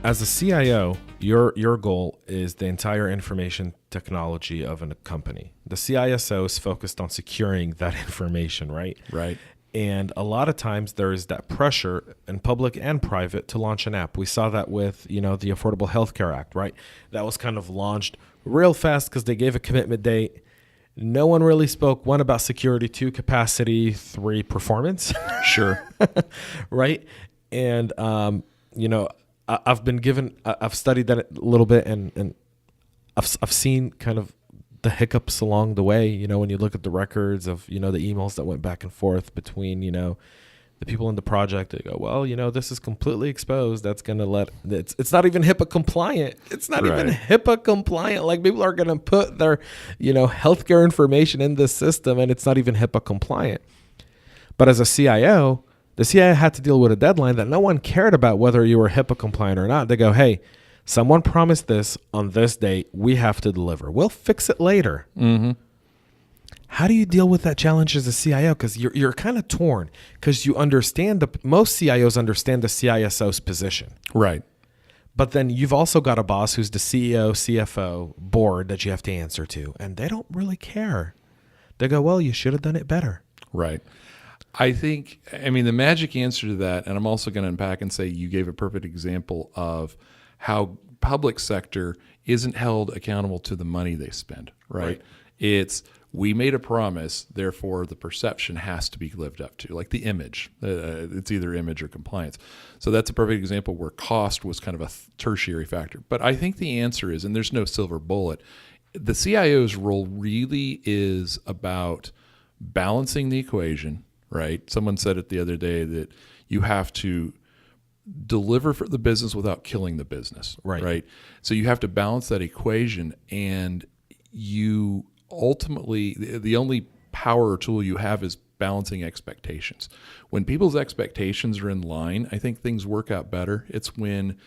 As a CIO, your goal is the entire information technology of a company. The CISO is focused on securing that information, right? Right. And a lot of times there is that pressure in public and private to launch an app. We saw that with, the Affordable Health Care Act, right? That was kind of launched real fast because they gave a commitment date. No one really spoke, one, about security, two, capacity, three, performance. Sure. Right. And, I've studied that a little bit, and I've seen kind of the hiccups along the way, when you look at the records of, the emails that went back and forth between, the people in the project. They go, well, this is completely exposed. That's going to it's not even HIPAA compliant. It's not even HIPAA compliant. Like, people are going to put their, healthcare information in this system, and it's not even HIPAA compliant. But as a CIO, the CIO had to deal with a deadline that no one cared about whether you were HIPAA compliant or not. They go, hey, someone promised this on this date. We have to deliver. We'll fix it later. Mm-hmm. How do you deal with that challenge as a CIO? Because you're kind of torn, because you understand most CIOs understand the CISO's position. Right. But then you've also got a boss who's the CEO, CFO, board that you have to answer to, and they don't really care. They go, well, you should have done it better. Right. The magic answer to that, and I'm also going to unpack and say you gave a perfect example of how public sector isn't held accountable to the money they spend, right? It's, we made a promise, therefore the perception has to be lived up to, like the image. It's either image or compliance. So that's a perfect example where cost was kind of a tertiary factor. But I think the answer is, and there's no silver bullet, the CIO's role really is about balancing the equation, right? Someone said it the other day that you have to deliver for the business without killing the business, right? So you have to balance that equation, and you ultimately, the only power or tool you have is balancing expectations. When people's expectations are in line, I think things work out better. It's when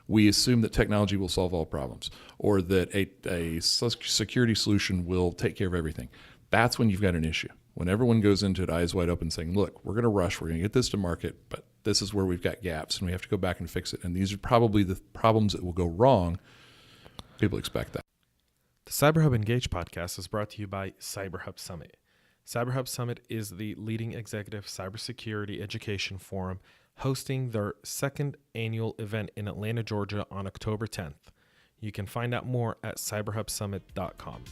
we assume that technology will solve all problems, or that a security solution will take care of everything. That's when you've got an issue. When everyone goes into it eyes wide open saying, look, we're going to rush, we're going to get this to market, but this is where we've got gaps and we have to go back and fix it. And these are probably the problems that will go wrong. People expect that. The CyberHub Engage podcast is brought to you by CyberHub Summit. CyberHub Summit is the leading executive cybersecurity education forum, hosting their second annual event in Atlanta, Georgia on October 10th. You can find out more at cyberhubsummit.com.